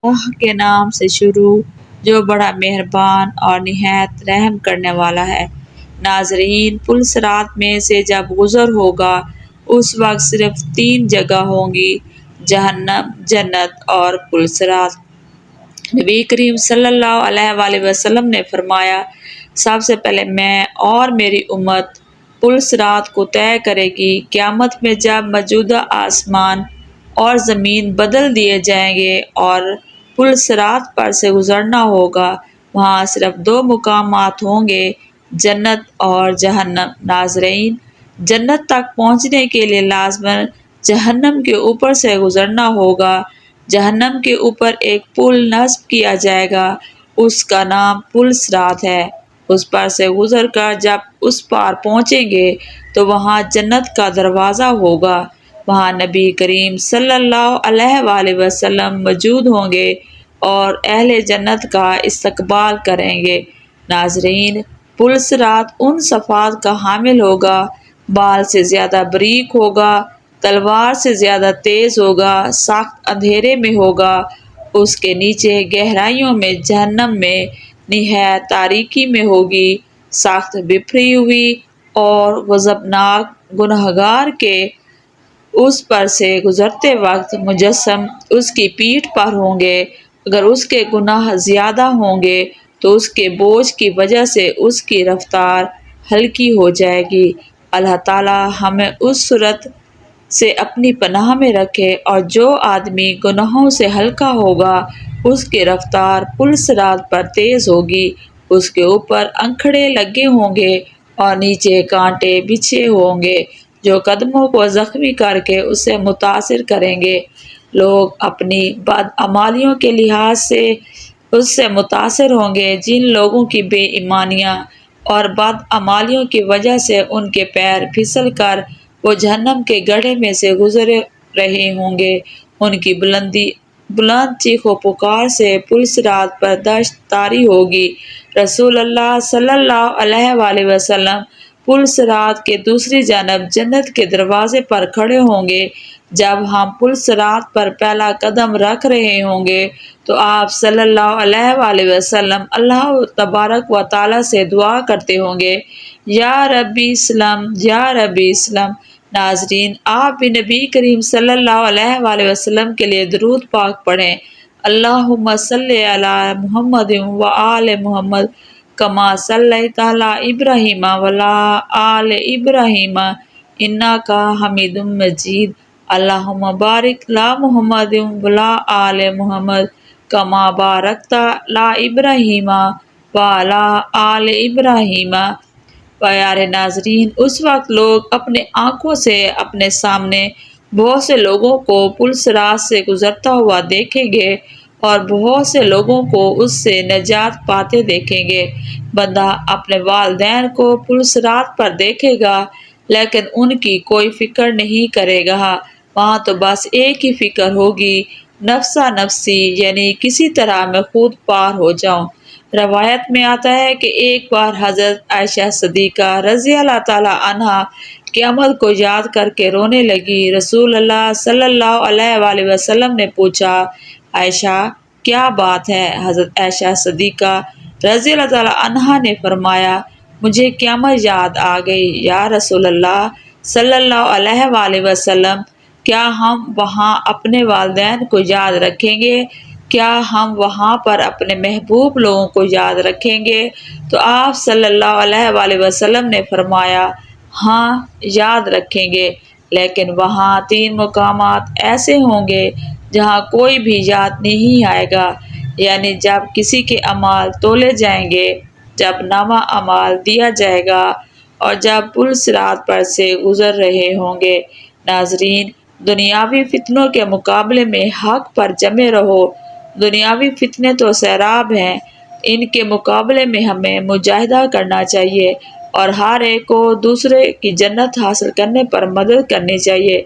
اللہ کے نام سے شروع جو بڑا مہربان اور نہایت رحم کرنے والا ہے۔ ناظرین، پل صراط میں سے جب گزر ہوگا اس وقت صرف 3 جگہ ہوں گی، جہنم، جنت اور پل صراط۔ نبی کریم صلی اللہ علیہ وآلہ وسلم نے فرمایا، سب سے پہلے میں اور میری امت پل صراط کو طے کرے گی۔ قیامت میں جب موجودہ آسمان اور زمین بدل دیے جائیں گے اور پل صراط پر سے گزرنا ہوگا، وہاں صرف 2 مقامات ہوں گے، جنت اور جہنم۔ ناظرین، جنت تک پہنچنے کے لیے لازماً جہنم کے اوپر سے گزرنا ہوگا۔ جہنم کے اوپر ایک پل نصب کیا جائے گا، اس کا نام پل صراط ہے۔ اس پر سے گزر کر جب اس پار پہنچیں گے تو وہاں جنت کا دروازہ ہوگا، وہاں نبی کریم صلی اللہ علیہ وآلہ وسلم موجود ہوں گے اور اہل جنت کا استقبال کریں گے۔ ناظرین، پل صراط ان صفات کا حامل ہوگا، بال سے زیادہ باریک ہوگا، تلوار سے زیادہ تیز ہوگا، سخت اندھیرے میں ہوگا، اس کے نیچے گہرائیوں میں جہنم میں نہایت تاریکی میں ہوگی، سخت بپھری ہوئی اور غضبناک گنہگار کے اس پر سے گزرتے وقت مجسم اس کی پیٹھ پر ہوں گے۔ اگر اس کے گناہ زیادہ ہوں گے تو اس کے بوجھ کی وجہ سے اس کی رفتار ہلکی ہو جائے گی۔ اللہ تعالی ہمیں اس صورت سے اپنی پناہ میں رکھے، اور جو آدمی گناہوں سے ہلکا ہوگا اس کی رفتار پل صراط پر تیز ہوگی، اس کے اوپر انکھڑے لگے ہوں گے اور نیچے کانٹے بچھے ہوں گے جو قدموں کو زخمی کر کے اسے متاثر کریں گے۔ لوگ اپنی بدعمالیوں کے لحاظ سے اس سے متاثر ہوں گے۔ جن لوگوں کی بے ایمانیاں اور بدعمالیوں کی وجہ سے ان کے پیر پھسل کر وہ جہنم کے گڑھے میں سے گزر رہے ہوں گے، ان کی بلند چیخ و پکار سے پل صراط پر دشت طاری ہوگی۔ رسول اللہ صلی اللہ علیہ وآلہ وسلم پل صراط کے دوسری جانب جنت کے دروازے پر کھڑے ہوں گے۔ جب ہم پل صراط پر پہلا قدم رکھ رہے ہوں گے تو آپ صلی اللہ علیہ وآلہ وسلم اللہ تبارک و تعالی سے دعا کرتے ہوں گے، یا ربی اسلم، یا ربی اسلم۔ ناظرین، آپ بھی نبی کریم صلی اللہ علیہ وآلہ وسلم کے لیے درود پاک پڑھیں۔ اللہم صلی علی محمد وآل محمد کما صلیت علی ابراہیم وعلی آل ابراہیم انک حمید مجید۔ اللہم بارک علی محمد وعلی آل محمد کما بارکت علی ابراہیم وعلی آل ابراہیم۔ پیارے ناظرین، اس وقت لوگ اپنے آنکھوں سے اپنے سامنے بہت سے لوگوں کو پل صراط سے گزرتا ہوا دیکھیں گے اور بہت سے لوگوں کو اس سے نجات پاتے دیکھیں گے۔ بندہ اپنے والدین کو پل صراط پر دیکھے گا لیکن ان کی کوئی فکر نہیں کرے گا، وہاں تو بس ایک ہی فکر ہوگی، نفسا نفسی، یعنی کسی طرح میں خود پار ہو جاؤں۔ روایت میں آتا ہے کہ ایک بار حضرت عائشہ صدیقہ رضی اللہ تعالی عنہا قیامت کو یاد کر کے رونے لگی۔ رسول اللہ صلی اللہ علیہ وآلہ وسلم نے پوچھا، عائشہ کیا بات ہے؟ حضرت عائشہ صدیقہ رضی اللہ تعالی عنہا نے فرمایا، مجھے قیامت یاد آ گئی یا رسول اللہ صلی اللہ علیہ وآلہ وسلم، کیا ہم وہاں اپنے والدین کو یاد رکھیں گے؟ کیا ہم وہاں پر اپنے محبوب لوگوں کو یاد رکھیں گے؟ تو آپ صلی اللہ علیہ وآلہ وسلم نے فرمایا، ہاں یاد رکھیں گے، لیکن وہاں 3 مقامات ایسے ہوں گے جہاں کوئی بھی یاد نہیں آئے گا، یعنی جب کسی کے اعمال تولے جائیں گے، جب نامہ اعمال دیا جائے گا اور جب پل صراط پر سے گزر رہے ہوں گے۔ ناظرین، دنیاوی فتنوں کے مقابلے میں حق پر جمے رہو۔ دنیاوی فتنے تو سیراب ہیں، ان کے مقابلے میں ہمیں مجاہدہ کرنا چاہیے اور ہر ایک کو دوسرے کی جنت حاصل کرنے پر مدد کرنی چاہیے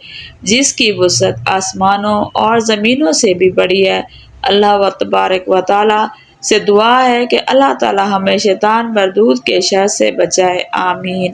جس کی وسعت آسمانوں اور زمینوں سے بھی بڑی ہے۔ اللہ تبارک و تعالی سے دعا ہے کہ اللہ تعالی ہمیں شیطان مردود کے شر سے بچائے، آمین۔